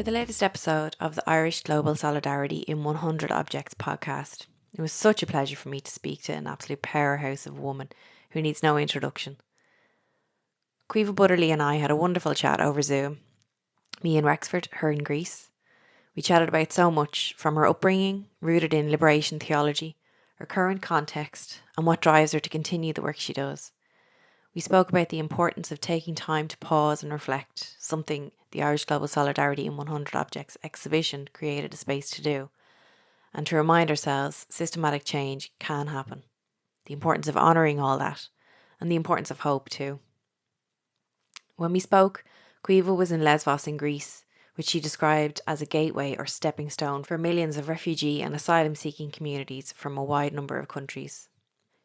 the latest episode of the Irish Global Solidarity in 100 Objects podcast. It was such a pleasure for me to speak to an absolute powerhouse of a woman who needs no introduction. Caoimhe Butterly and I had a wonderful chat over Zoom. Me in Wexford, her in Greece. We chatted about so much, from her upbringing, rooted in liberation theology, her current context, and what drives her to continue the work she does. We spoke about the importance of taking time to pause and reflect, something the Irish Global Solidarity in 100 Objects exhibition created a space to do, and to remind ourselves systematic change can happen, the importance of honouring all that, and the importance of hope too. When we spoke, Caoimhe was in Lesvos in Greece, which she described as a gateway or stepping stone for millions of refugee and asylum-seeking communities from a wide number of countries.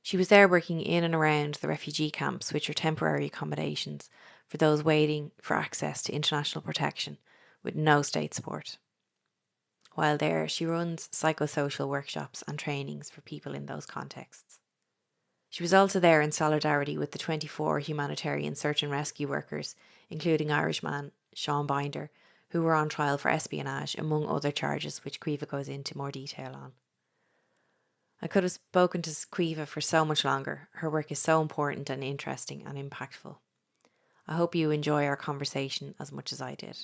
She was there working in and around the refugee camps, which are temporary accommodations for those waiting for access to international protection with no state support. While there, she runs psychosocial workshops and trainings for people in those contexts. She was also there in solidarity with the 24 humanitarian search and rescue workers, including Irishman Seán Binder, who were on trial for espionage, among other charges which Caoimhe goes into more detail on. I could have spoken to Caoimhe for so much longer. Her work is so important and interesting and impactful. I hope you enjoy our conversation as much as I did.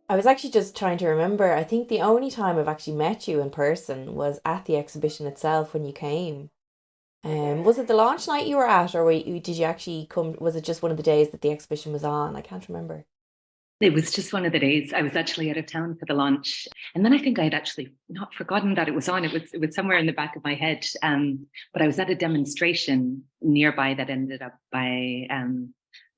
I was actually just trying to remember. I think the only time I've actually met you in person was at the exhibition itself when you came. Was it the launch night you were at, or did you actually come? Was it just one of the days that the exhibition was on? I can't remember. It was just one of the days. I was actually out of town for the launch, and then I think I'd actually not forgotten that it was on. It was somewhere in the back of my head. But I was at a demonstration nearby that ended up by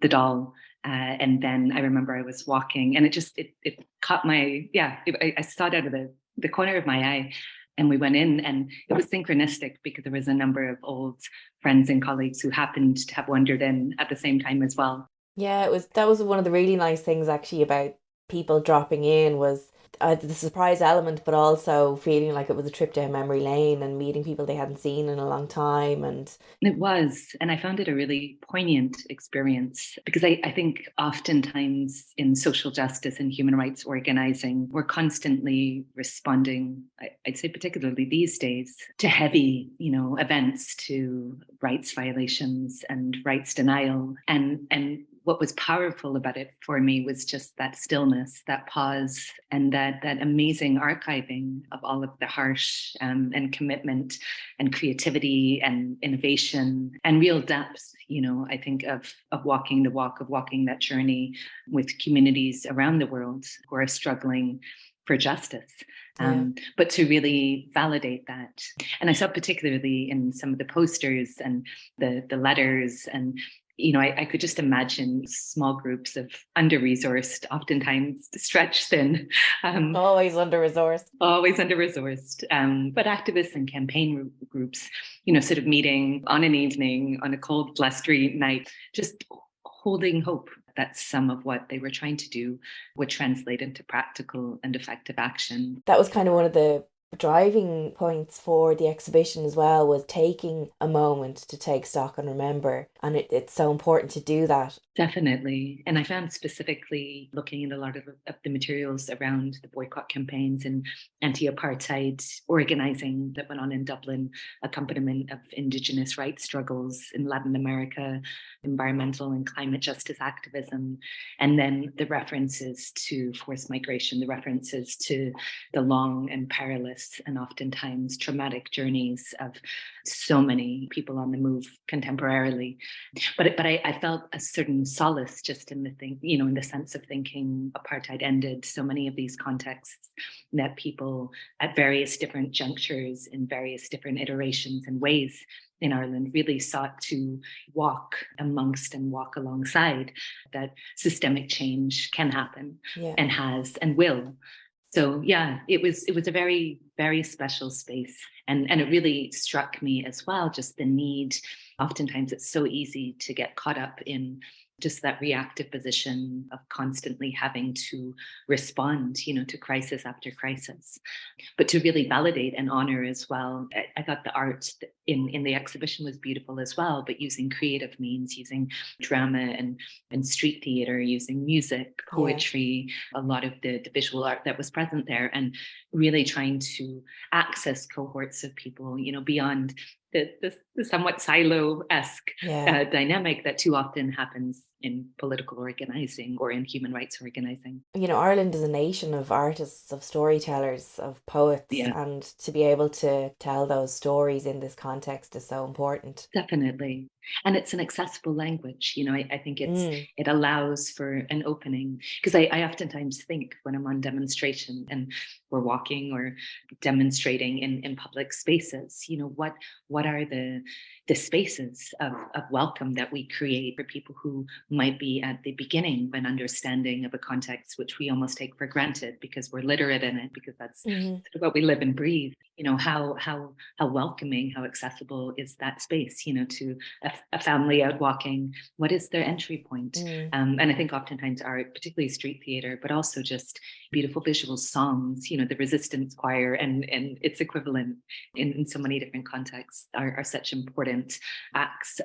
the Doll. And then I remember I was walking, and it caught my I saw it out of the corner of my eye. And we went in, and it was synchronistic because there was a number of old friends and colleagues who happened to have wandered in at the same time as well. Yeah, that was one of the really nice things actually about people dropping in was the surprise element, but also feeling like it was a trip down memory lane and meeting people they hadn't seen in a long time. And it was, and I found it a really poignant experience because I think oftentimes in social justice and human rights organizing, we're constantly responding, I'd say particularly these days, to heavy, events, to rights violations and rights denial. And what was powerful about it for me was just that stillness, that pause, and that amazing archiving of all of the harsh and commitment and creativity and innovation and real depth. I think of walking the walk, of walking that journey with communities around the world who are struggling for justice. But to really validate that. And I saw particularly in some of the posters and the letters, and I could just imagine small groups of under-resourced, oftentimes stretched thin. Always under-resourced. Always under-resourced. But activists and campaign groups, sort of meeting on an evening, on a cold, blustery night, just holding hope that some of what they were trying to do would translate into practical and effective action. That was kind of one of the driving points for the exhibition as well, was taking a moment to take stock and remember, and it's so important to do that. Definitely. And I found specifically looking at a lot of the materials around the boycott campaigns and anti-apartheid organizing that went on in Dublin, accompaniment of Indigenous rights struggles in Latin America, environmental and climate justice activism, and then the references to forced migration, the references to the long and perilous and oftentimes traumatic journeys of so many people on the move contemporarily. But I felt a certain solace just in in the sense of thinking apartheid ended. So many of these contexts that people at various different junctures, in various different iterations and ways in Ireland, really sought to walk amongst and walk alongside that systemic change can happen and has and will. So yeah, it was a very very special space. And it really struck me as well, just the need. Oftentimes it's so easy to get caught up in just that reactive position of constantly having to respond, to crisis after crisis, but to really validate and honor as well. I thought the art in the exhibition was beautiful as well, but using creative means, using drama and street theater, using music, poetry, a lot of the visual art that was present there, and really trying to access cohorts of people, beyond the somewhat silo-esque dynamic that too often happens in political organizing or in human rights organizing. Ireland is a nation of artists, of storytellers, of poets, and to be able to tell those stories in this context is so important. Definitely. And it's an accessible language. I think it allows for an opening, because I oftentimes think when I'm on demonstration and we're walking or demonstrating in public spaces, what are the spaces of welcome that we create for people who might be at the beginning of an understanding of a context which we almost take for granted because we're literate in it, because that's sort of what we live and breathe. How welcoming, how accessible is that space, to a family out walking? What is their entry point? And I think oftentimes art, particularly street theater, but also just beautiful visual songs, the resistance choir and its equivalent in so many different contexts are such important acts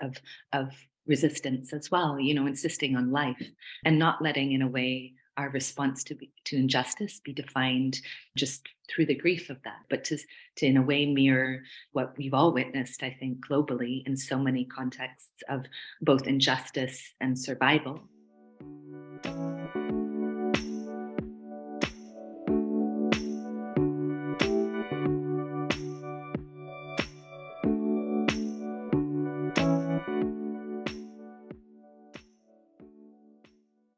of resistance as well, insisting on life and not letting, in a way, our response to injustice be defined just through the grief of that, but to in a way mirror what we've all witnessed, I think, globally in so many contexts of both injustice and survival.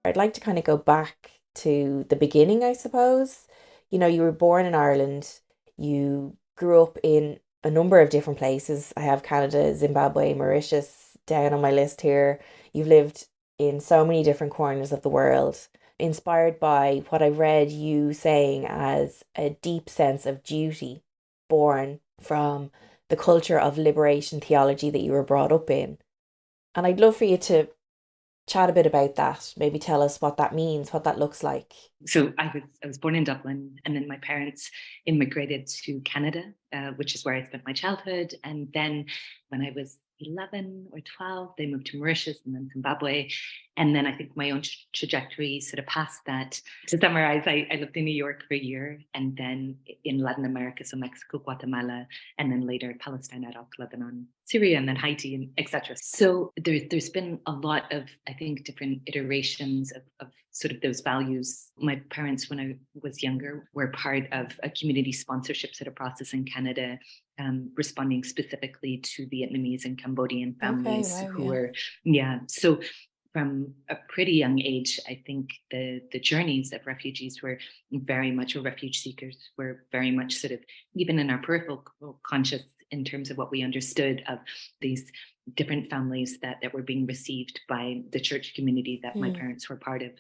I'd like to kind of go back to the beginning, I suppose. You were born in Ireland, you grew up in a number of different places. I have Canada, Zimbabwe, Mauritius down on my list here. You've lived in so many different corners of the world, inspired by what I read you saying as a deep sense of duty born from the culture of liberation theology that you were brought up in. And I'd love for you to chat a bit about that. Maybe tell us what that means, what that looks like. So I was born in Dublin, and then my parents immigrated to Canada, which is where I spent my childhood. And then when I was 11 or 12, they moved to Mauritius and then Zimbabwe. And then I think my own trajectory sort of passed that. To summarize, I lived in New York for a year, and then in Latin America, so Mexico, Guatemala, and then later Palestine, Iraq, Lebanon, Syria, and then Haiti, and etc. So there's been a lot of, I think, different iterations of sort of those values. My parents, when I was younger, were part of a community sponsorship sort of process in Canada, responding specifically to Vietnamese and Cambodian families who were, so from a pretty young age, I think the journeys of refugees were very much, or refuge seekers were very much sort of, even in our peripheral conscious in terms of what we understood of these different families that were being received by the church community that my parents were part of,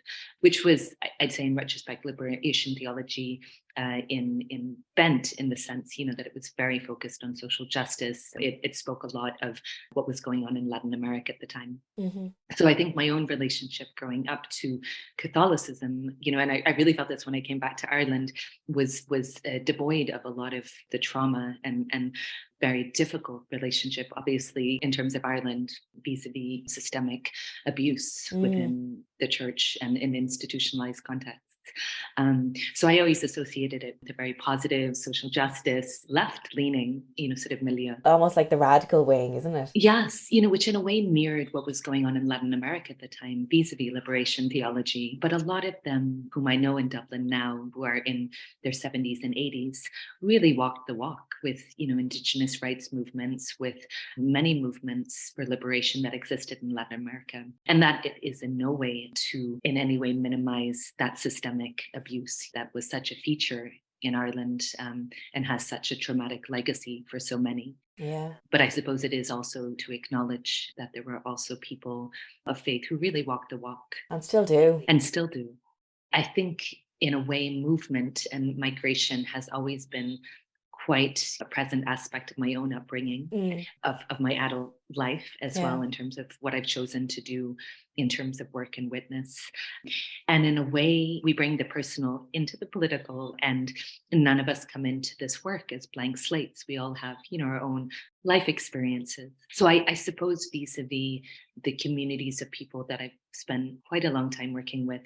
which was, I'd say in retrospect, liberation theology in bent, in the sense, that it was very focused on social justice. It spoke a lot of what was going on in Latin America at the time. So I think my own relationship growing up to Catholicism, and I really felt this when I came back to Ireland, was devoid of a lot of the trauma and very difficult relationship, obviously, in terms of Ireland, vis-a-vis systemic abuse within the church and in institutionalized contexts. So I always associated it with a very positive social justice, left-leaning, sort of milieu. Almost like the radical wing, isn't it? Yes, which in a way mirrored what was going on in Latin America at the time, vis-a-vis liberation theology. But a lot of them, whom I know in Dublin now, who are in their 70s and 80s, really walked the walk with, Indigenous rights movements, with many movements for liberation that existed in Latin America. And that it is in no way to in any way minimize that systemic abuse that was such a feature in Ireland and has such a traumatic legacy for so many. Yeah. But I suppose it is also to acknowledge that there were also people of faith who really walked the walk. And still do. And still do. I think in a way, movement and migration has always been quite a present aspect of my own upbringing, of my adult life as Yeah. well, in terms of what I've chosen to do in terms of work and witness. And in a way, we bring the personal into the political, and none of us come into this work as blank slates. We all have, our own life experiences. So I suppose vis-a-vis the communities of people that I've spent quite a long time working with,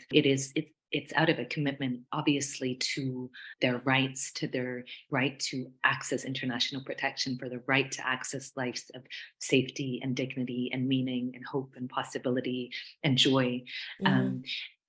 it's out of a commitment, obviously, to their rights, to their right to access international protection, for the right to access lives of safety and dignity and meaning and hope and possibility and joy. Um,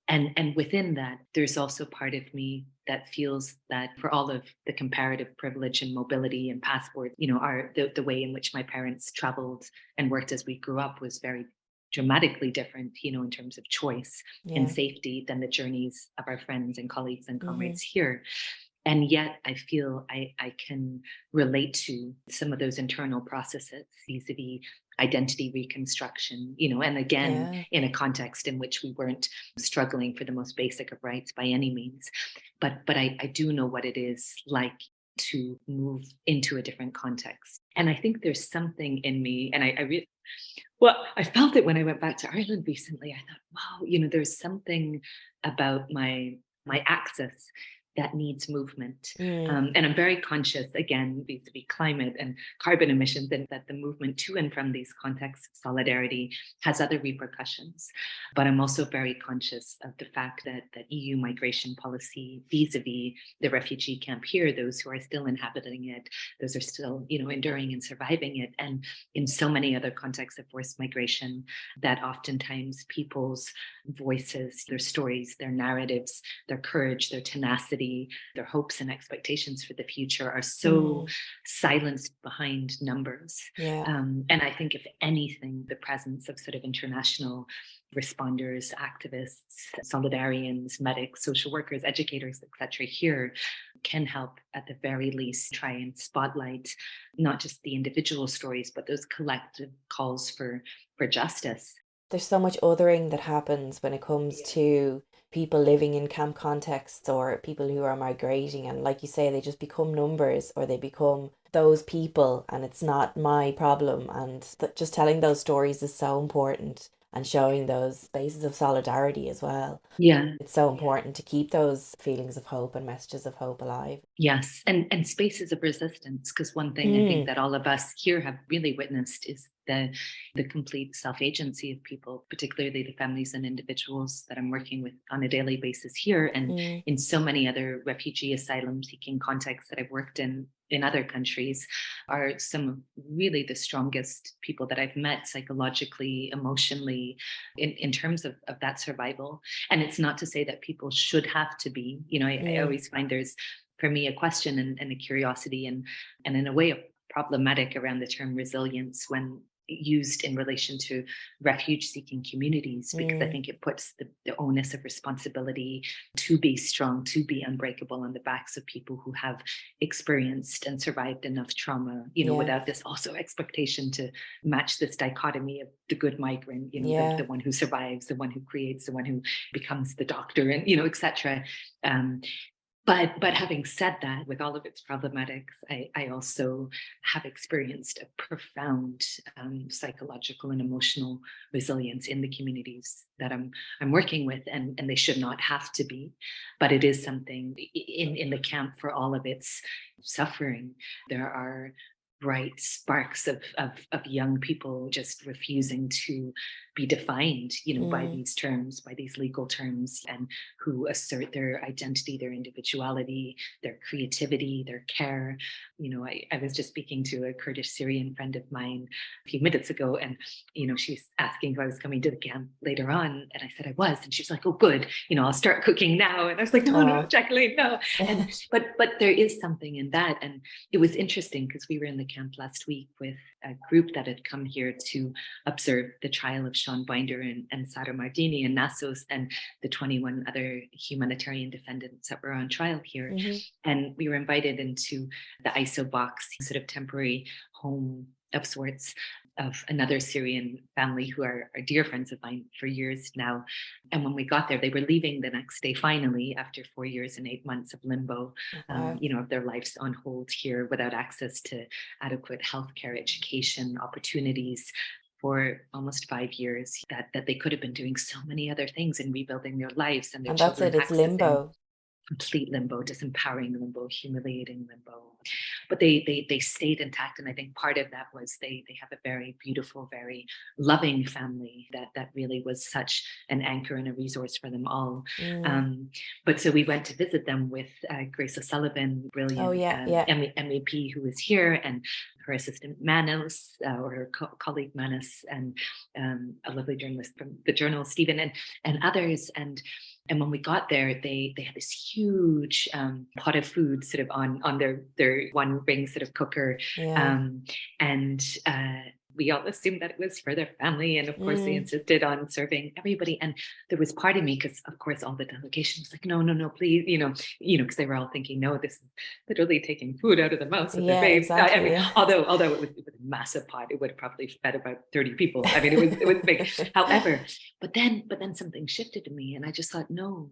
and within that, there's also part of me that feels that for all of the comparative privilege and mobility and passport, the way in which my parents traveled and worked as we grew up was very dramatically different, in terms of choice and safety than the journeys of our friends and colleagues and comrades here. And yet I feel I can relate to some of those internal processes vis-a-vis identity reconstruction, and again, in a context in which we weren't struggling for the most basic of rights by any means. But I do know what it is like to move into a different context. And I think there's something in me, and I felt it when I went back to Ireland recently. I thought, wow, there's something about my access that needs movement. And I'm very conscious, again, vis-a-vis climate and carbon emissions, and that the movement to and from these contexts of solidarity has other repercussions. But I'm also very conscious of the fact that EU migration policy vis-a-vis the refugee camp here, those who are still inhabiting it, those are still, enduring and surviving it. And in so many other contexts of forced migration, that oftentimes people's voices, their stories, their narratives, their courage, their tenacity, their hopes and expectations for the future are so silenced behind numbers. And I think, if anything, the presence of sort of international responders, activists, solidarians, medics, social workers, educators, etc., here can help, at the very least, try and spotlight not just the individual stories, but those collective calls for justice. There's so much othering that happens when it comes to people living in camp contexts or people who are migrating, and like you say, they just become numbers, or they become those people, and it's not my problem. And just telling those stories is so important, and showing those spaces of solidarity as well. It's so important to keep those feelings of hope and messages of hope alive. Yes, and spaces of resistance, because one thing I think that all of us here have really witnessed is the complete self-agency of people, particularly the families and individuals that I'm working with on a daily basis here, and in so many other refugee asylum seeking contexts that I've worked in other countries, are some of really the strongest people that I've met psychologically, emotionally, in terms of that survival. And it's not to say that people should have to be, I always find there's, for me, a question and a curiosity and in a way, a problematic around the term resilience when used in relation to refuge-seeking communities, because I think it puts the onus of responsibility to be strong, to be unbreakable on the backs of people who have experienced and survived enough trauma, without this also expectation to match this dichotomy of the good migrant, the one who survives, the one who creates, the one who becomes the doctor, and, etc. But having said that, with all of its problematics, I also have experienced a profound psychological and emotional resilience in the communities that I'm working with, and they should not have to be. But it is something in the camp, for all of its suffering. There are bright sparks of young people just refusing to be defined, by these terms, by these legal terms, and who assert their identity, their individuality, their creativity, their care. I was just speaking to a Kurdish Syrian friend of mine a few minutes ago, and she's asking if I was coming to the camp later on, and I said I was, and she's like, "Oh, good, I'll start cooking now." And I was like, "No, Jacqueline, no." And but there is something in that, and it was interesting because we were in the camp last week with a group that had come here to observe the trial of Seán Binder and Sara Mardini in Nassos, and the 21 other humanitarian defendants that were on trial here. And we were invited into the ISO box, sort of temporary home of sorts, of another Syrian family who are dear friends of mine for years now. And when we got there, they were leaving the next day, finally, after 4 years and 8 months of limbo, Wow. of their lives on hold here without access to adequate healthcare, education, opportunities for almost 5 years, that they could have been doing so many other things and rebuilding their lives and their And that's children it, it's accessing limbo. complete limbo, disempowering limbo, humiliating limbo. But they stayed intact, and I think part of that was they have a very beautiful, very loving family that really was such an anchor and a resource for them all. Mm. But so we went to visit them with Grace O'Sullivan, Oh, brilliant yeah, yeah. MEP who was here, and her assistant Manos, or her colleague Manos, and a lovely journalist from the Journal, Stephen, and others. And when we got there, they had this huge pot of food sort of on their one ring sort of cooker, Yeah. and we all assumed that it was for their family, and of course they Mm. insisted on serving everybody. And there was part of me, because of course all the delegation was like, no, please, because they were all thinking, no, this is literally taking food out of the mouths of their Yeah, babes. I exactly. mean, Yeah. although it was a massive pot, it would have probably fed about 30 people. I mean, it was big. However, but then something shifted in me, and I just thought, no,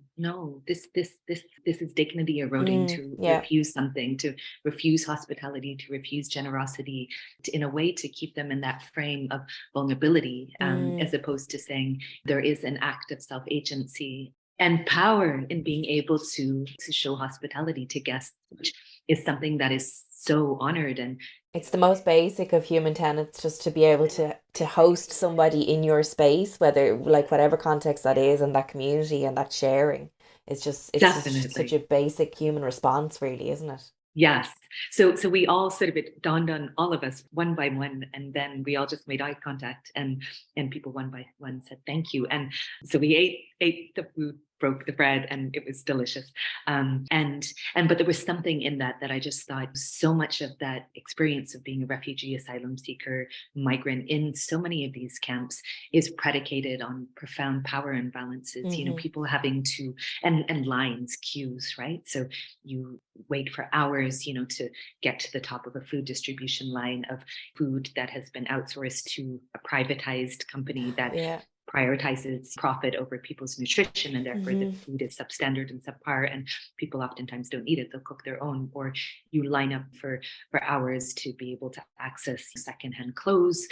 this is dignity eroding, to Yeah. refuse something, to refuse hospitality, to refuse generosity, in a way to keep them in that frame of vulnerability, as opposed to saying there is an act of self-agency and power in being able to show hospitality to guests, which is something that is so honored. And It's the most basic of human tenets, just to be able to host somebody in your space, whether like whatever context that is, and that community and that sharing. It's just such a definitely, basic human response, really, isn't it? yes. So we all sort of, it dawned on all of us one by one, and then we all just made eye contact, and people one by one said thank you. And so we ate the food, broke the bread, and it was delicious. And but there was something in that I just thought, so much of that experience of being a refugee, asylum seeker, migrant in so many of these camps is predicated on profound power imbalances. Hmm. People having to, and lines, queues, right? So you wait for hours, to get to the top of a food distribution line of food that has been outsourced to a privatized company that Yeah. prioritizes profit over people's nutrition, and therefore the Hmm. food is substandard and subpar, and people oftentimes don't eat it, they'll cook their own. Or you line up for hours to be able to access secondhand clothes,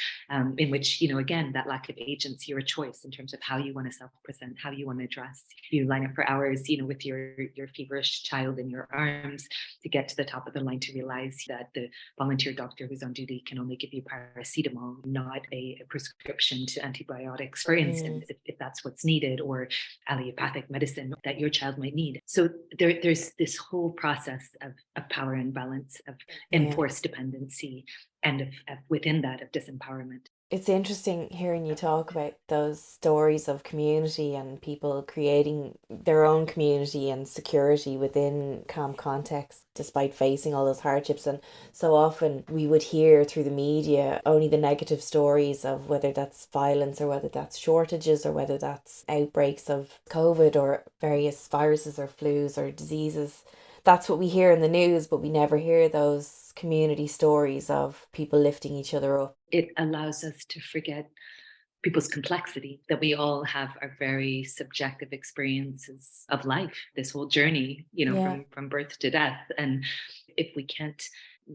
in which, again, that lack of agency or choice in terms of how you want to self-present, how you want to dress. You line up for hours, with your feverish child in your arms, to get to the top of the line, to realize that the volunteer doctor who's on duty can only give you paracetamol, not a prescription to antibiotics, for instance, if that's what's needed, or allopathic medicine that your child might need. So there's this whole process of power imbalance, of Yeah. enforced dependency, and of within that, of disempowerment. It's interesting hearing you talk about those stories of community and people creating their own community and security within camp context despite facing all those hardships. And so often we would hear through the media only the negative stories of whether that's violence or whether that's shortages or whether that's outbreaks of COVID or various viruses or flus or diseases. That's what we hear in the news, but we never hear those community stories of people lifting each other up. It allows us to forget people's complexity, that we all have our very subjective experiences of life, this whole journey, Yeah. from birth to death. And if we can't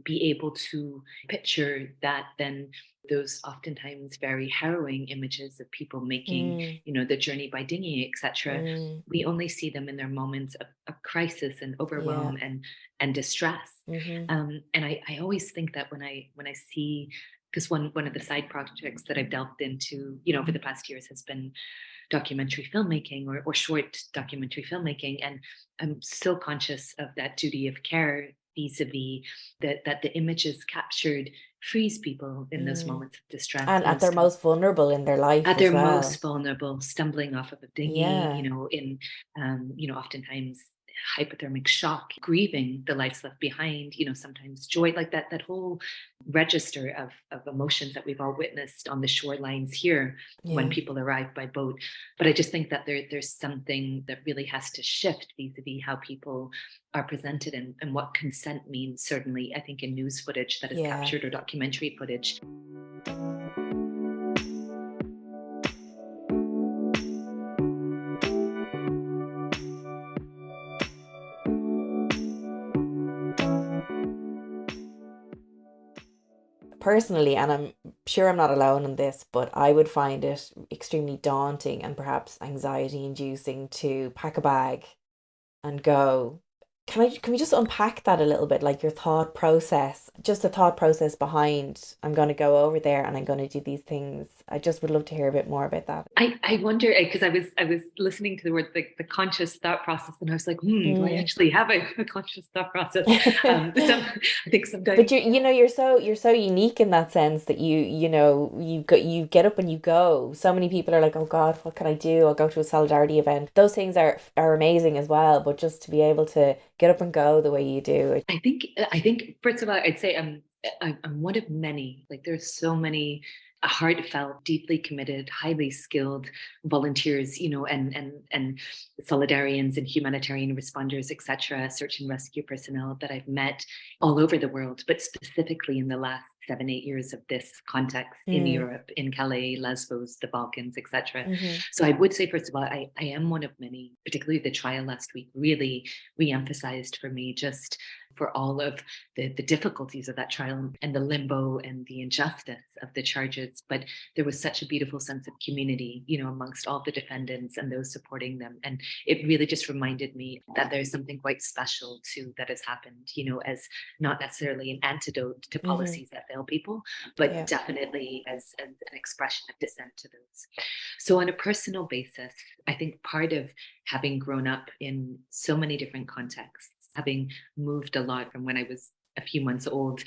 be able to picture that, then those oftentimes very harrowing images of people making, Mm, the journey by dinghy, etc., mm, we only see them in their moments of crisis and yeah. overwhelm and distress. Mm-hmm. And I always think that when I see, because one of the side projects that I've delved into, over the past years, has been documentary filmmaking, or short documentary filmmaking, and I'm so conscious of that duty of care, vis-a-vis that the images captured frees people in those Mm. moments of distress, And at their stum- most vulnerable in their life at as their most well. vulnerable, stumbling off of a dinghy, Yeah. in oftentimes hypothermic shock, grieving the lives left behind, sometimes joy, like that whole register of emotions that we've all witnessed on the shorelines here when Yeah. people arrive by boat. But I just think that there's something that really has to shift, vis-a-vis how people are presented, and what consent means, certainly, I think, in news footage that is Yeah. captured, or documentary footage. personally, and I'm sure I'm not alone in this, but I would find it extremely daunting and perhaps anxiety inducing to pack a bag and go. Can we just unpack that a little bit, like your thought process, just the thought process behind I'm going to go over there and I'm going to do these things. I just would love to hear a bit more about that. I wonder, because I was listening to the word the conscious thought process, and I was like, do I Mm. actually have a conscious thought process? I think sometimes. But you're so unique in that sense that you get up and you go. So many people are like, oh God, what can I do? I'll go to a solidarity event. Those things are amazing as well, but just to be able to get up and go the way you do. I think first of all, I'd say I'm one of many. Like there's so many heartfelt, deeply committed, highly skilled volunteers, and solidarians and humanitarian responders, etc., search and rescue personnel that I've met all over the world, but specifically in the last 7-8 years of this context in Europe, in Calais, Lesvos, the Balkans, etc. Mm-hmm. So I would say, first of all, I am one of many. Particularly the trial last week really re-emphasized for me just for all of the difficulties of that trial and the limbo and the injustice of the charges. But there was such a beautiful sense of community, amongst all the defendants and those supporting them. And it really just reminded me that there's something quite special too that has happened, as not necessarily an antidote to policies that fail people, but definitely as an expression of dissent to those. So on a personal basis, I think part of having grown up in so many different contexts, having moved a lot from when I was a few months old,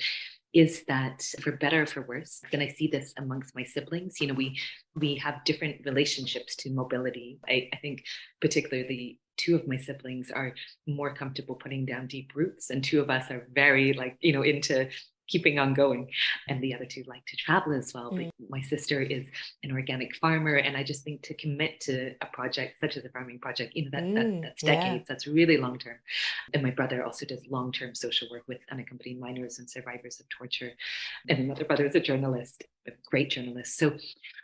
is that for better or for worse, and I see this amongst my siblings, we have different relationships to mobility. I think particularly two of my siblings are more comfortable putting down deep roots, and two of us are very into keeping on going, and the other two like to travel as well. But my sister is an organic farmer, and I just think to commit to a project such as a farming project, that's decades, that's really long term. And my brother also does long-term social work with unaccompanied minors and survivors of torture, and another brother is a journalist, a great journalist. So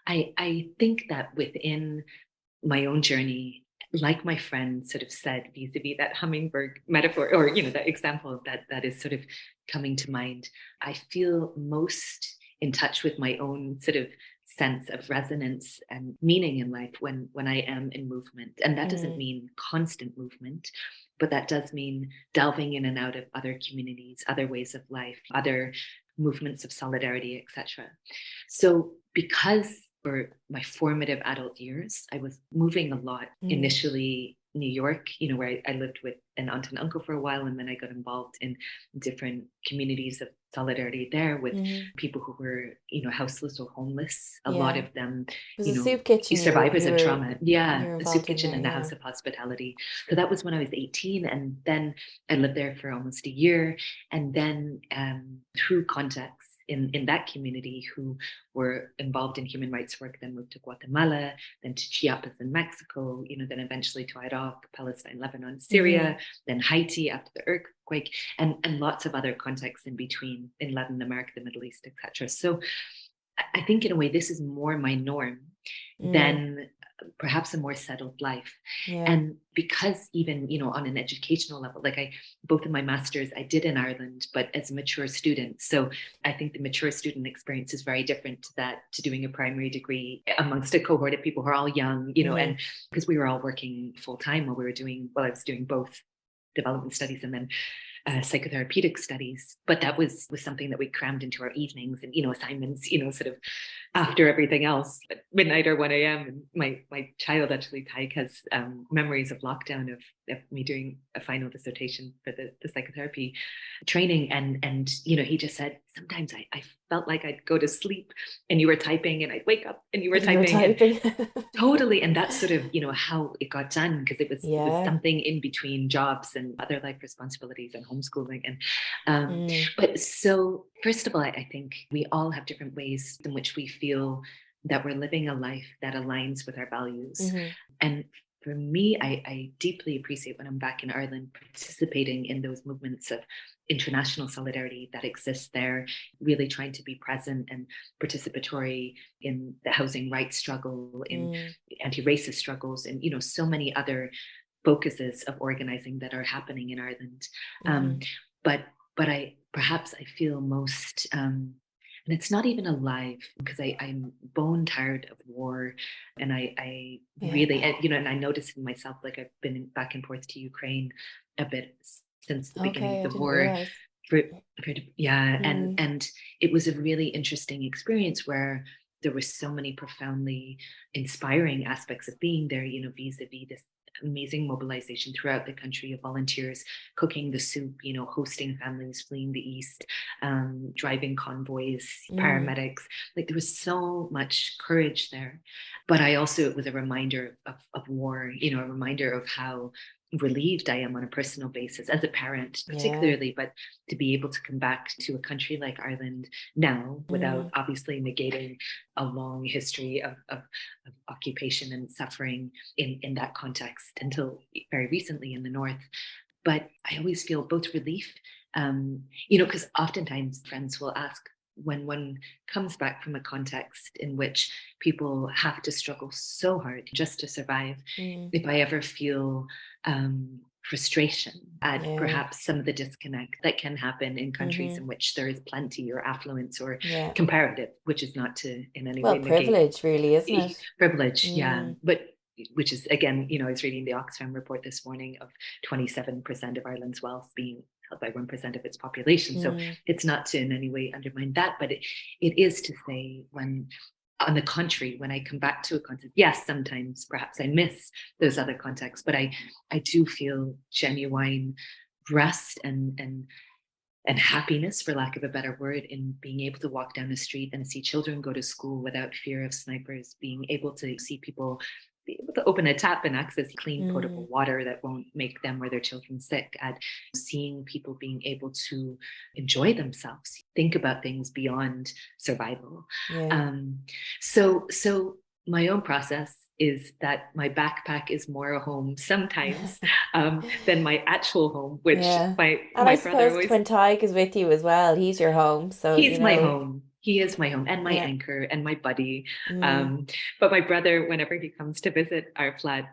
I think that within my own journey, like my friend sort of said, vis-a-vis that hummingbird metaphor, or that example that is sort of coming to mind, I feel most in touch with my own sort of sense of resonance and meaning in life when I am in movement. And that doesn't mean constant movement, but that does mean delving in and out of other communities, other ways of life, other movements of solidarity, etc. So because for my formative adult years, I was moving a lot. Initially, New York, where I lived with an aunt and uncle for a while, and then I got involved in different communities of solidarity there with people who were, houseless or homeless. A lot of them, it was a soup kitchen. survivors of trauma. Yeah, a soup kitchen and a house of hospitality. So that was when I was 18, and then I lived there for almost a year, and then through contacts in that community who were involved in human rights work, then moved to Guatemala, then to Chiapas in Mexico, then eventually to Iraq, Palestine, Lebanon, Syria, then Haiti after the earthquake, and lots of other contexts in between in Latin America, the Middle East, etc. So I think in a way, this is more my norm than perhaps a more settled life. And because even, on an educational level, like both of my masters I did in Ireland, but as a mature student. So I think the mature student experience is very different to doing a primary degree amongst a cohort of people who are all young, and because we were all working full time while I was doing both development studies and then psychotherapeutic studies. But that was something that we crammed into our evenings and, assignments, sort of after everything else at midnight or 1 a.m. And my child, actually, Tyke, has memories of lockdown of me doing a final dissertation for the psychotherapy training. And he just said, sometimes I felt like I'd go to sleep and you were typing, and I'd wake up and you were typing. Totally. And that's sort of, how it got done, because it was something in between jobs and other life responsibilities and homeschooling. And but so first of all, I think we all have different ways in which we feel that we're living a life that aligns with our values. And for me, I deeply appreciate when I'm back in Ireland participating in those movements of international solidarity that exists there, really trying to be present and participatory in the housing rights struggle, in anti-racist struggles, and so many other focuses of organizing that are happening in Ireland. But I feel most and it's not even alive because I'm bone tired of war. And I Yeah. really, and I noticed in myself, like I've been back and forth to Ukraine a bit since the beginning Okay, I of the didn't war. realize. For, yeah, Mm. and it was a really interesting experience where there were so many profoundly inspiring aspects of being there, vis-a-vis this amazing mobilization throughout the country of volunteers cooking the soup, hosting families fleeing the east, driving convoys, Mm. paramedics. Like there was so much courage there. But it was a reminder of war, a reminder of how relieved I am on a personal basis as a parent, Yeah. particularly, but to be able to come back to a country like Ireland now without Mm. obviously negating a long history of occupation and suffering in that context until very recently in the North. But I always feel both relief, because oftentimes friends will ask when one comes back from a context in which people have to struggle so hard just to survive, Mm. if I ever feel frustration at Yeah. perhaps some of the disconnect that can happen in countries Mm-hmm. in which there is plenty or affluence or Yeah. comparative, which is not to in any Well, way negate privilege, really, isn't it? privilege, yeah. Mm. But which is again, I was reading the Oxfam report this morning of 27% of Ireland's wealth being held by 1% of its population. So Mm. it's not to in any way undermine that, but it is to say when on the contrary, when I come back to a context, yes, sometimes perhaps I miss those other contexts, but I do feel genuine rest and happiness, for lack of a better word, in being able to walk down the street and see children go to school without fear of snipers, being able to see people be able to open a tap and access clean potable Mm. water that won't make them or their children sick, at seeing people being able to enjoy themselves, think about things beyond survival. Yeah. Um, so my own process is that my backpack is more a home sometimes than my actual home, which Yeah. my And I my brother suppose always. when Tyke is with you as well, he's your home. So, He's my home. He is my home and my yeah. anchor and my buddy. Mm. But my brother, whenever he comes to visit our flat,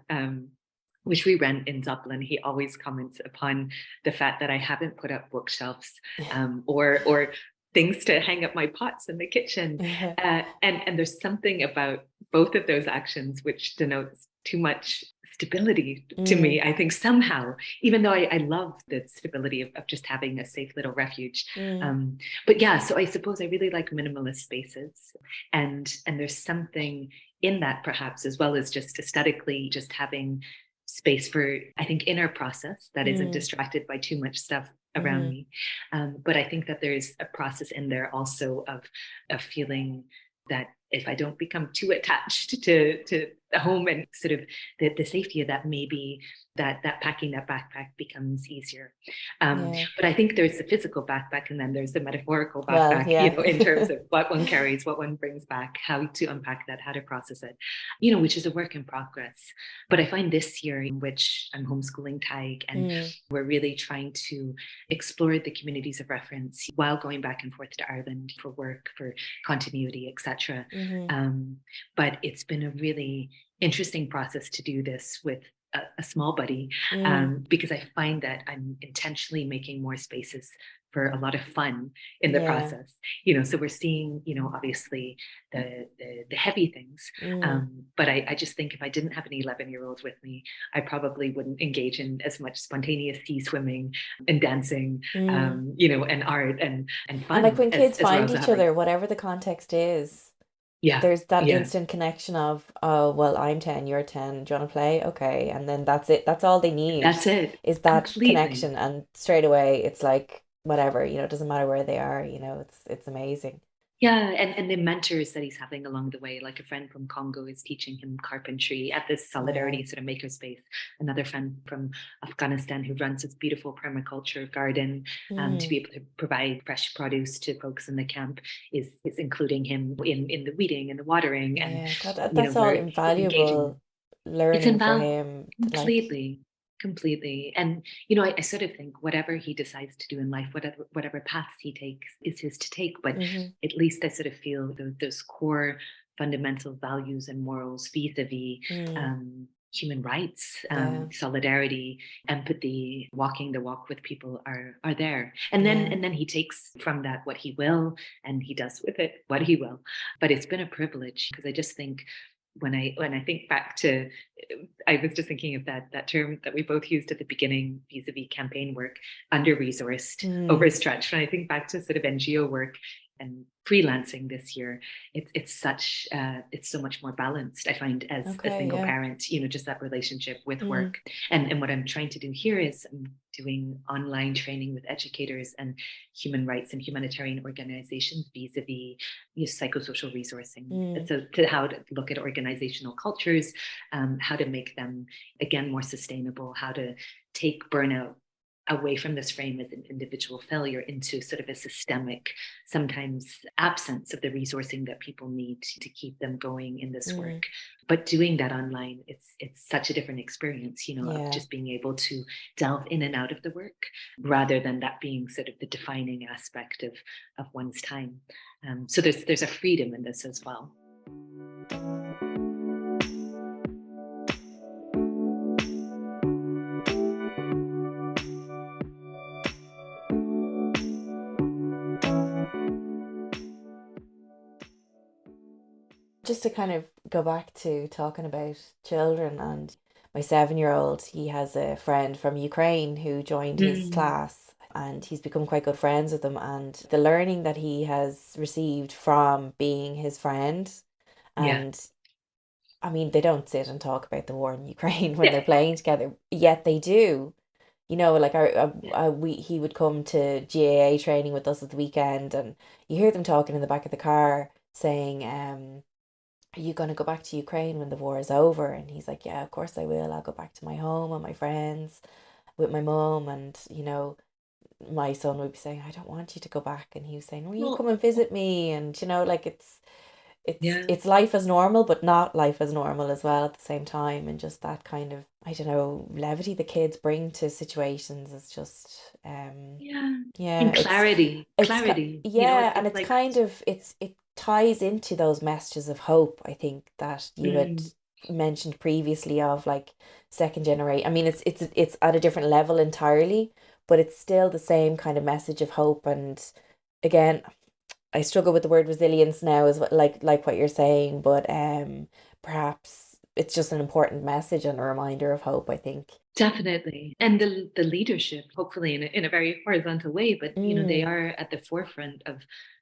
which we rent in Dublin, he always comments upon the fact that I haven't put up bookshelves or things to hang up my pots in the kitchen. And there's something about both of those actions which denotes too much stability to me. Mm. I think somehow, even though I love the stability of just having a safe little refuge. Mm. But yeah, so I suppose I really like minimalist spaces, and there's something in that perhaps, as well as just aesthetically, just having space for, I think, inner process that isn't Mm. distracted by too much stuff around Mm-hmm. me. But I think that there's a process in there also of feeling that if I don't become too attached to the home and sort of the safety of that, maybe that packing that backpack becomes easier. Yeah. But I think there's the physical backpack and then there's the metaphorical Well, backpack, yeah. in terms of what one carries, what one brings back, how to unpack that, how to process it, which is a work in progress. But I find this year in which I'm homeschooling Tig and Mm. we're really trying to explore the communities of reference while going back and forth to Ireland for work, for continuity, etc. Mm-hmm. But it's been a really interesting process to do this with a small buddy, Mm. because I find that I'm intentionally making more spaces for a lot of fun in the Yeah. process. So we're seeing, obviously the heavy things. Mm. But I just think if I didn't have an 11-year-old with me, I probably wouldn't engage in as much spontaneous sea swimming and dancing, Mm. and art and And like fun when kids as well find as each having. other, whatever the context is, Yeah, there's that yeah, instant connection of, oh, well, I'm 10, you're 10. Do you want to play? Okay. And then that's it. That's all they need that's it. is that Completely. connection. And straight away, it's like, whatever, it doesn't matter where they are, it's amazing. Yeah, and the mentors that he's having along the way, like a friend from Congo is teaching him carpentry at this Yeah. solidarity sort of makerspace. Another friend from Afghanistan who runs this beautiful permaculture garden, to Mm. be able to provide fresh produce to folks in the camp is including him in the weeding and the watering, and Yeah. God, that's all we're engaging. invaluable It's learning for invaluable, him. Like, completely, completely. And I sort of think whatever he decides to do in life, whatever paths he takes, is his to take. But mm-hmm. at least I sort of feel those core fundamental values and morals vis-a-vis Mm. human rights, Yeah. solidarity, empathy, walking the walk with people are there. Yeah. And then he takes from that what he will, and he does with it what he will. But it's been a privilege, because I just think, when I think back to, I was just thinking of that term that we both used at the beginning, vis-a-vis campaign work, under-resourced, overstretched. When I think back to sort of NGO work and freelancing this year, it's so much more balanced, I find, as a Okay. single Yeah. parent, just that relationship with work. And what I'm trying to do here is I'm doing online training with educators and human rights and humanitarian organizations vis-a-vis psychosocial resourcing. So, to how to look at organizational cultures, how to make them, again, more sustainable, how to take burnout away from this frame as an individual failure into sort of a systemic, sometimes absence of the resourcing that people need to keep them going in this work. But doing that online, it's such a different experience, of just being able to delve in and out of the work, rather than that being sort of the defining aspect of one's time. So there's a freedom in this as well. Just to kind of go back to talking about children, and my 7-year-old, he has a friend from Ukraine who joined his class, and he's become quite good friends with them. And the learning that he has received from being his friend, and I mean, they don't sit and talk about the war in Ukraine when they're playing together, yet they do. Like he would come to GAA training with us at the weekend, and you hear them talking in the back of the car saying, are you going to go back to Ukraine when the war is over? And he's like, yeah, of course I will. I'll go back to my home and my friends with my mum. And, my son would be saying, I don't want you to go back. And he was saying, will you come and visit me? And, like it's life as normal, but not life as normal as well at the same time. And just that kind of, I don't know, levity the kids bring to situations is just, and clarity. And it's kind of, it ties into those messages of hope, I think, that you had mentioned previously, of like second generation. I mean, it's at a different level entirely, but it's still the same kind of message of hope. And again, I struggle with the word resilience now, as like what you're saying, but perhaps it's just an important message and a reminder of hope, I think. Definitely. And the leadership, hopefully in a very horizontal way, but they are at the forefront of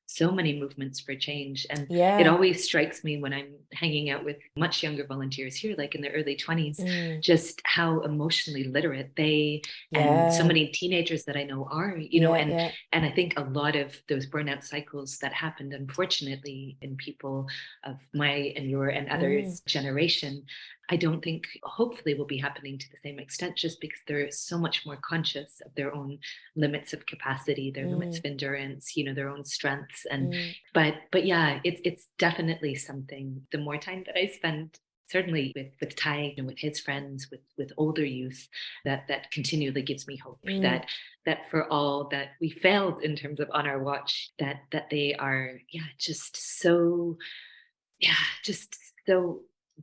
so many movements for change. And it always strikes me when I'm hanging out with much younger volunteers here, like in their early 20s, just how emotionally literate they and so many teenagers that I know are, and I think a lot of those burnout cycles that happened, unfortunately, in people of my and your and others' generation, I don't think, hopefully, will be happening to the same extent, just because they're so much more conscious of their own limits of capacity, their limits of endurance, their own strengths. And but yeah, it's definitely something. The more time that I spend, certainly with Ty and with his friends, with older youth, that continually gives me hope that for all that we failed in terms of on our watch, that they are just so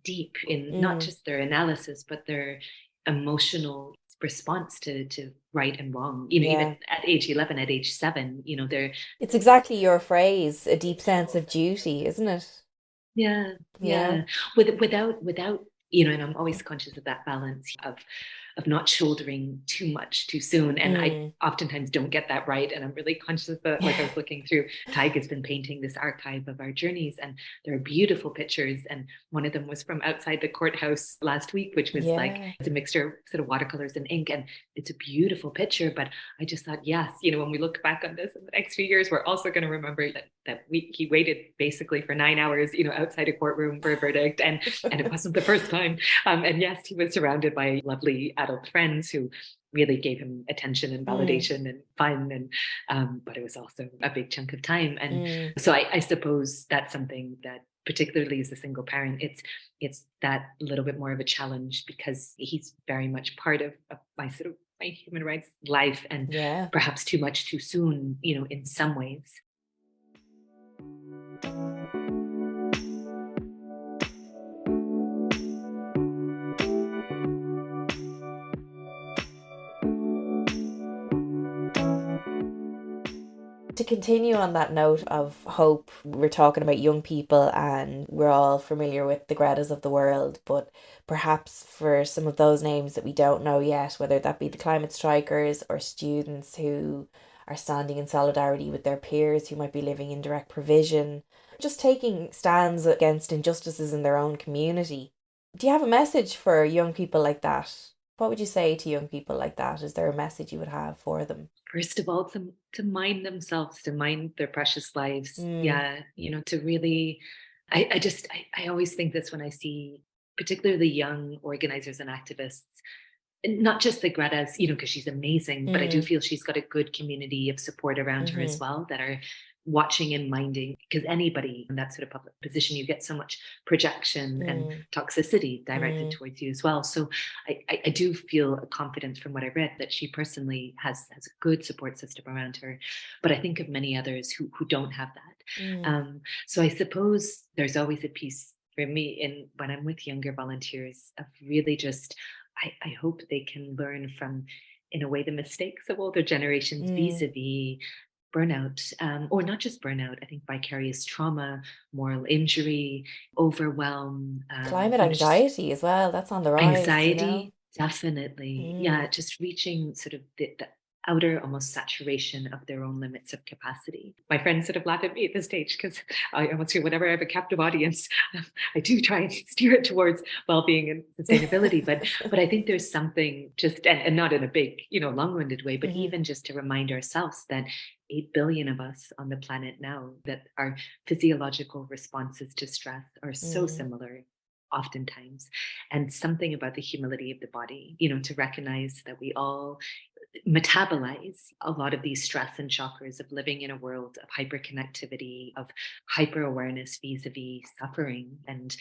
deep in not just their analysis, but their emotional response to right and wrong. Even at age 11, at age 7, they're. It's exactly your phrase, a deep sense of duty, isn't it? Yeah. Without, and I'm always conscious of that balance of not shouldering too much too soon. And I oftentimes don't get that right. And I'm really conscious of that. Like I was looking through, Tyke has been painting this archive of our journeys, and there are beautiful pictures. And one of them was from outside the courthouse last week, which was like, it's a mixture of sort of watercolors and ink. And it's a beautiful picture. But I just thought, yes, when we look back on this in the next few years, we're also going to remember that he waited basically for 9 hours, outside a courtroom for a verdict. And it wasn't the first time. And yes, he was surrounded by lovely adult friends who really gave him attention and validation and fun, and but it was also a big chunk of time. And so I suppose that's something that, particularly as a single parent, it's that little bit more of a challenge, because he's very much part of my human rights life, and perhaps too much too soon, in some ways. To continue on that note of hope, we're talking about young people and we're all familiar with the Gretas of the world, but perhaps for some of those names that we don't know yet, whether that be the climate strikers or students who are standing in solidarity with their peers who might be living in direct provision, just taking stands against injustices in their own community. Do you have a message for young people like that? What would you say to young people like that? Is there a message you would have for them? First of all, to mind themselves, to mind their precious lives. Mm, Yeah, to really, I always think this when I see particularly young organizers and activists, and not just the Greta's, because she's amazing, but I do mm, feel she's got a good community of support around her as mm-hmm, well that are watching and minding, because anybody in that sort of public position, you get so much projection and mm, toxicity directed mm, towards you as well. So I do feel a confidence from what I read that she personally has a good support system around her, but I think of many others who don't have that. mm, So I suppose there's always a piece for me in when I'm with younger volunteers of really just I hope they can learn from, in a way, the mistakes of older generations mm. vis-a-vis burnout, or not just burnout. I think vicarious trauma, moral injury, overwhelm, Climate just anxiety as well, that's on the rise, you know? anxiety, definitely. Yeah, Mm, just reaching sort of the outer almost saturation of their own limits of capacity. My friends sort of laugh at me at this stage because I almost feel whenever I have a captive audience, I do try and steer it towards well-being and sustainability. But I think there's something just and not in a big, long-winded way, but mhm, even just to remind ourselves that 8 billion of us on the planet now, that our physiological responses to stress are so mm, similar oftentimes, and something about the humility of the body, to recognize that we all metabolize a lot of these stress and shockers of living in a world of hyperconnectivity, of hyper awareness vis-a-vis suffering and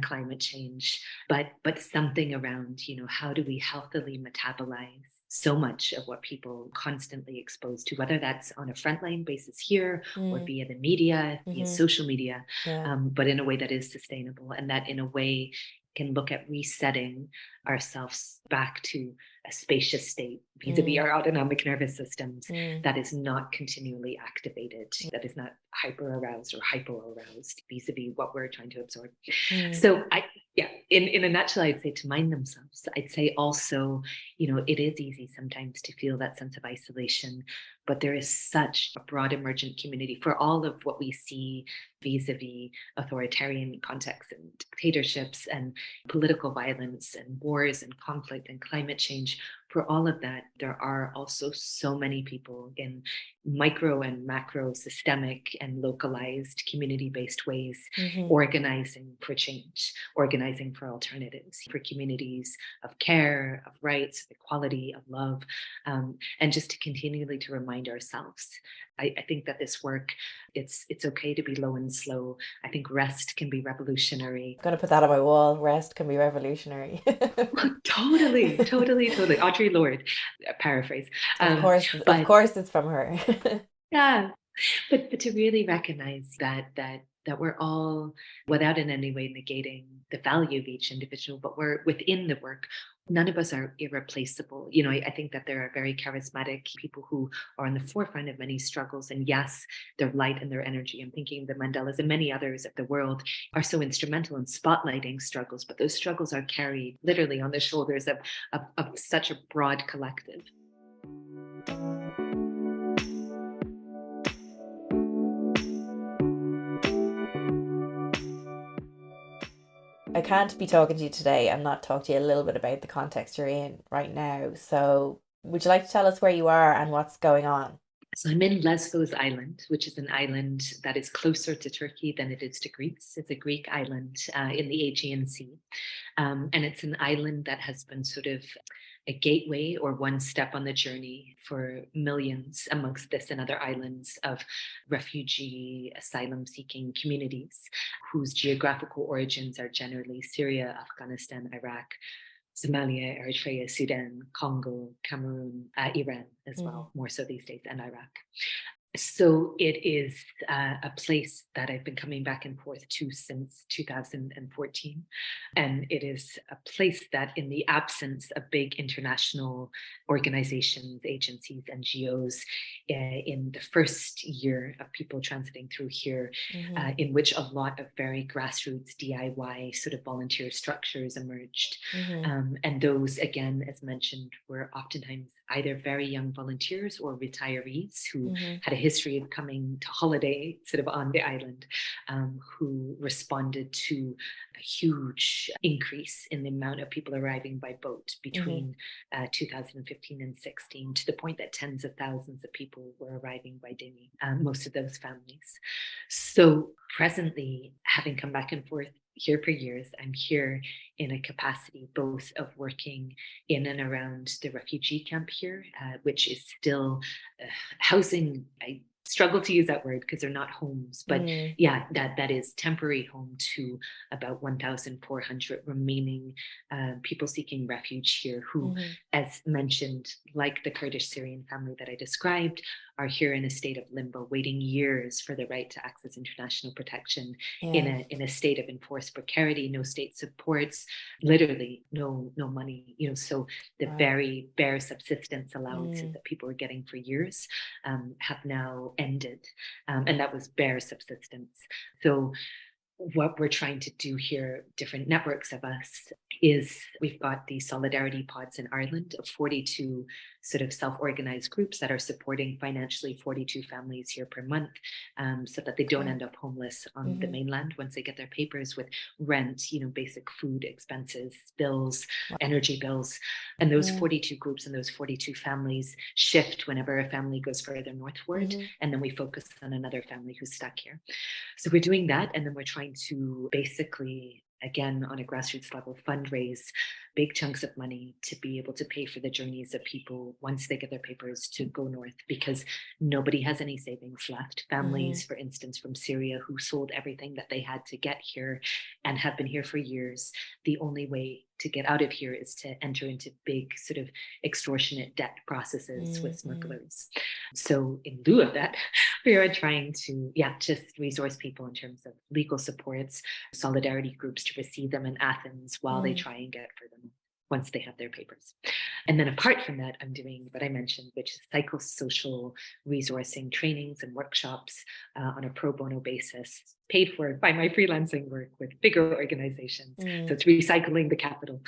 climate change, but something around, how do we healthily metabolize so much of what people constantly exposed to, whether that's on a frontline basis here or mm, via the media, via mhm, social media, yeah, but in a way that is sustainable and that in a way can look at resetting ourselves back to a spacious state vis-a-vis mm, our autonomic nervous systems mm, that is not continually activated, that is not hyper aroused or hypo aroused vis-a-vis what we're trying to absorb. mm, So yeah, in a nutshell, I'd say to mind themselves. I'd say also, it is easy sometimes to feel that sense of isolation, but there is such a broad emergent community for all of what we see vis-a-vis authoritarian contexts and dictatorships and political violence and wars and conflict and climate change. For all of that, there are also so many people in micro and macro systemic and localized community-based ways mhm, organizing for change, organizing for alternatives, for communities of care, of rights, of equality, of love, and just to continually to remind ourselves. I think that this work, it's okay to be low and slow. I think rest can be revolutionary. gonna put that on my wall. Rest can be revolutionary. Totally, totally, totally. Audre Lorde, paraphrase. Of But course, it's from her. yeah, but to really recognize that we're all, without in any way negating the value of each individual, but we're within the work. None of us are irreplaceable. I think that there are very charismatic people who are on the forefront of many struggles. And yes, their light and their energy, I'm thinking the Mandelas and many others of the world, are so instrumental in spotlighting struggles, but those struggles are carried literally on the shoulders of such a broad collective. I can't be talking to you today and not talk to you a little bit about the context you're in right now. So, would you like to tell us where you are and what's going on? So I'm in Lesvos Island, which is an island that is closer to Turkey than it is to Greece. It's a Greek island in the Aegean Sea. And it's an island that has been sort of a gateway or one step on the journey for millions amongst this and other islands of refugee asylum seeking communities whose geographical origins are generally Syria, Afghanistan, Iraq, Somalia, Eritrea, Sudan, Congo, Cameroon, Iran as Mm, well, more so these days, and Iraq. So it is a place that I've been coming back and forth to since 2014. And it is a place that, in the absence of big international organizations, agencies, NGOs, in the first year of people transiting through here, in which a lot of very grassroots DIY sort of volunteer structures emerged. And those, again, as mentioned, were oftentimes either very young volunteers or retirees who had a history of coming to holiday sort of on the island, who responded to a huge increase in the amount of people arriving by boat between 2015 and 16, to the point that tens of thousands of people were arriving by dinghy, most of those families. So presently, having come back and forth here for years, I'm here in a capacity both of working in and around the refugee camp here, which is still housing. I struggle to use that word because they're not homes, but yeah, that is temporary home to about 1,400 remaining people seeking refuge here, who, as mentioned, like the Kurdish Syrian family that I described, are here in a state of limbo, waiting years for the right to access international protection, in a state of enforced precarity, no state supports, literally no money. So the very bare subsistence allowances that people were getting for years have now ended, and that was bare subsistence. So what we're trying to do here, different networks of us, is we've got these solidarity pods in Ireland of 42 sort of self-organized groups that are supporting financially 42 families here per month, so that they don't end up homeless on the mainland once they get their papers, with rent, basic food expenses, bills, energy bills. And those 42 groups and those 42 families shift whenever a family goes further northward, and then we focus on another family who's stuck here. So we're doing that, and then we're trying to basically, again, on a grassroots level, fundraise big chunks of money to be able to pay for the journeys of people once they get their papers to go north, because nobody has any savings left. Families, for instance, from Syria, who sold everything that they had to get here and have been here for years, the only way to get out of here is to enter into big sort of extortionate debt processes with smugglers. So in lieu of that, we are trying to, just resource people in terms of legal supports, solidarity groups to receive them in Athens while they try and get for them once they have their papers. And then apart from that, I'm doing what I mentioned, which is psychosocial resourcing trainings and workshops on a pro bono basis, paid for by my freelancing work with bigger organizations. So it's recycling the capital,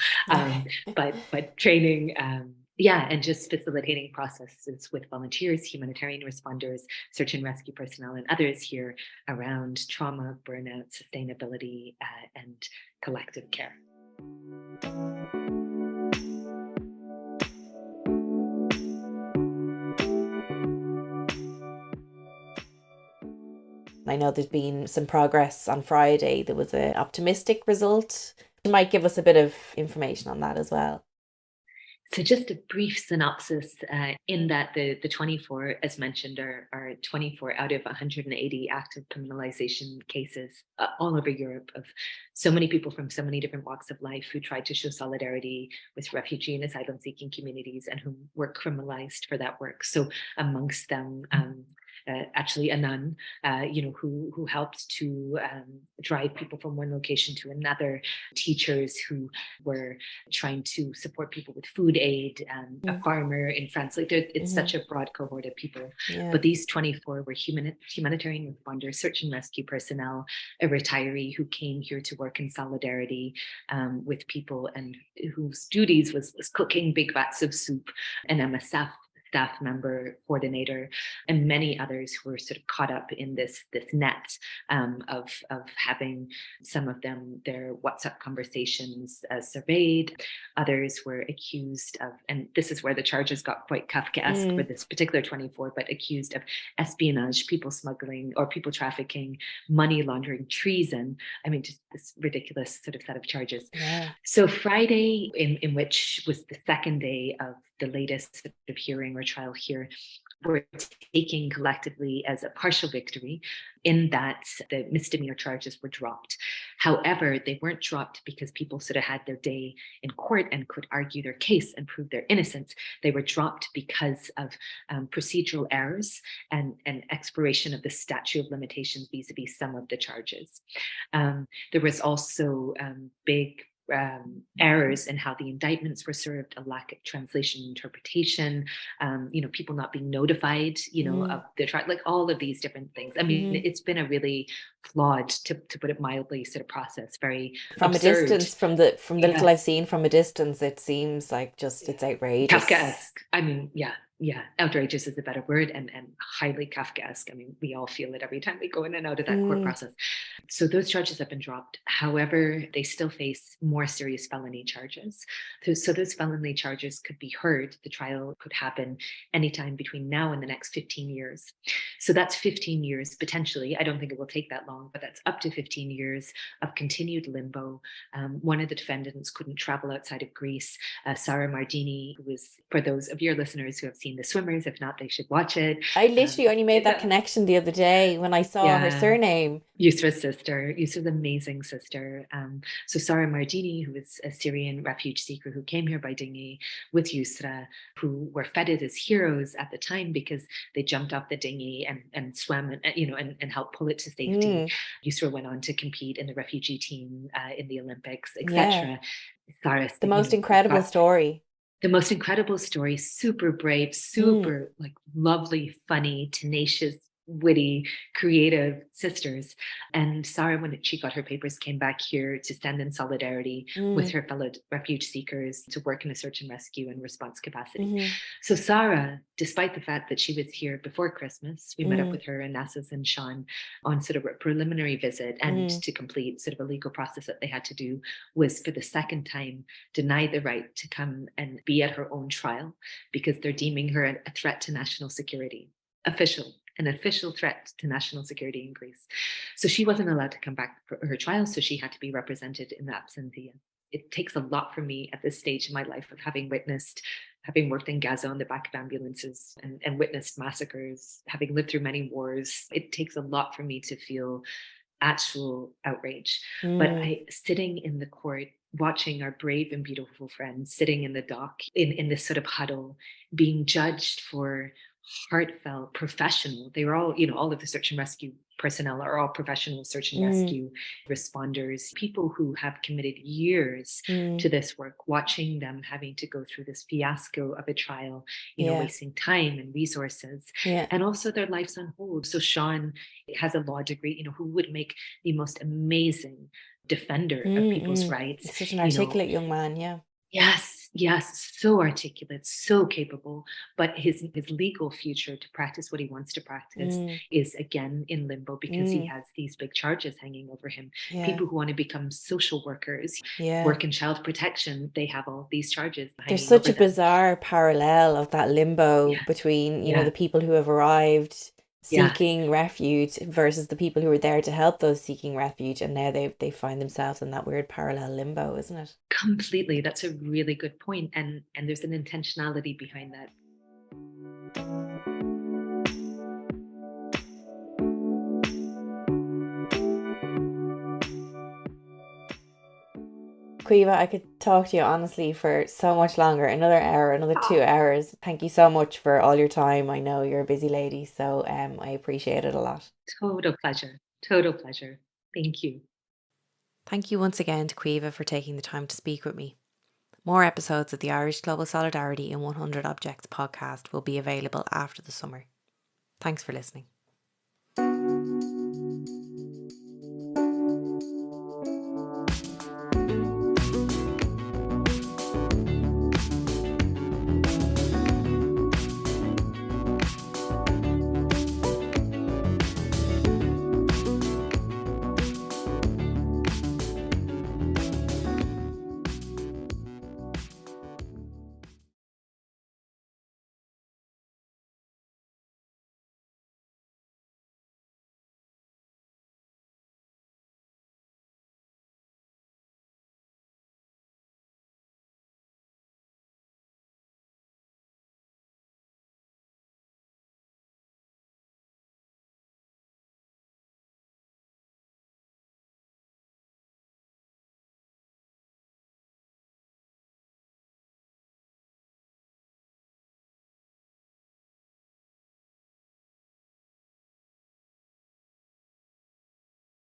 but training, and just facilitating processes with volunteers, humanitarian responders, search and rescue personnel, and others here around trauma, burnout, sustainability, and collective care. I know there's been some progress on Friday. There was an optimistic result. You might give us a bit of information on that as well. So just a brief synopsis, in that the 24, as mentioned, are 24 out of 180 active criminalization cases all over Europe, of so many people from so many different walks of life who tried to show solidarity with refugee and asylum seeking communities and who were criminalized for that work. So amongst them, actually a nun, who helped to drive people from one location to another, teachers who were trying to support people with food aid, a farmer in France. Like it's such a broad cohort of people. But these 24 were humanitarian responders, search and rescue personnel, a retiree who came here to work in solidarity with people and whose duties was cooking big vats of soup, an MSF staff member, coordinator, and many others who were sort of caught up in this net of having some of them, their WhatsApp conversations surveyed. Others were accused of, and this is where the charges got quite Kafkaesque for this particular 24, but accused of espionage, people smuggling or people trafficking, money laundering, treason. I mean, just this ridiculous sort of set of charges. So Friday, in which was the second day of the latest sort of hearing or trial here, were taking collectively as a partial victory in that the misdemeanor charges were dropped. However, they weren't dropped because people sort of had their day in court and could argue their case and prove their innocence. They were dropped because of procedural errors and expiration of the statute of limitations vis-a-vis some of the charges. There was also big errors in how the indictments were served, a lack of translation interpretation, people not being notified, of the trial, like all of these different things. I mean, it's been a really flawed, to put it mildly, sort of process. Very From absurd. a distance, from the little I've seen from a distance, it seems like just it's outrageous. Kafkaesque. I mean, yeah. Outrageous is a better word, and highly Kafkaesque. I mean, we all feel it every time we go in and out of that court process. So those charges have been dropped. However, they still face more serious felony charges. So those felony charges could be heard. The trial could happen anytime between now and the next 15 years. So that's 15 years potentially. I don't think it will take that long, but that's up to 15 years of continued limbo. One of the defendants couldn't travel outside of Greece. Ciara Regan, who was, for those of your listeners who have seen The Swimmers, if not, they should watch it. I literally only made that connection the other day when I saw her surname. Yusra's sister, Yusra's amazing sister. So Ciara Regan, who was a Syrian refuge seeker who came here by dinghy with Yusra, who were feted as heroes at the time because they jumped off the dinghy and swam and helped pull it to safety. Yusra went on to compete in the refugee team in the Olympics, etc. Yeah. The most incredible story. The most incredible story, super brave, super like lovely, funny, tenacious, witty, creative sisters. And Ciara, when she got her papers, came back here to stand in solidarity with her fellow refuge seekers to work in a search and rescue and response capacity. So Ciara, despite the fact that she was here before Christmas, we met up with her and Nassas and Seán on sort of a preliminary visit and to complete sort of a legal process that they had to do, was for the second time denied the right to come and be at her own trial because they're deeming her a threat to national security. An official threat to national security in Greece. So she wasn't allowed to come back for her trial, so she had to be represented in the absentia. It takes a lot for me at this stage in my life of having worked in Gaza on the back of ambulances and witnessed massacres, having lived through many wars. It takes a lot for me to feel actual outrage. But sitting in the court, watching our brave and beautiful friends sitting in the dock in this sort of huddle, being judged for heartfelt, professional. They were all, all of the search and rescue personnel are all professional search and rescue responders, people who have committed years to this work, watching them having to go through this fiasco of a trial, wasting time and resources, and also their lives on hold. So Seán has a law degree, who would make the most amazing defender of people's rights. He's such an articulate young man, Yes, so articulate, so capable, but his legal future to practice what he wants to practice is again in limbo because he has these big charges hanging over him. People who want to become social workers, work in child protection, they have all these charges hanging over them. There's such a bizarre parallel of that limbo between, the people who have arrived seeking refuge versus the people who were there to help those seeking refuge, and now they find themselves in that weird parallel limbo, isn't it? Completely. That's a really good point, and there's an intentionality behind that. Caoimhe, I could talk to you honestly for so much longer, another hour, another 2 hours. Thank you so much for all your time. I know you're a busy lady, so I appreciate it a lot. Total pleasure. Thank you. Thank you once again to Caoimhe for taking the time to speak with me. More episodes of the Irish Global Solidarity in 100 Objects podcast will be available after the summer. Thanks for listening.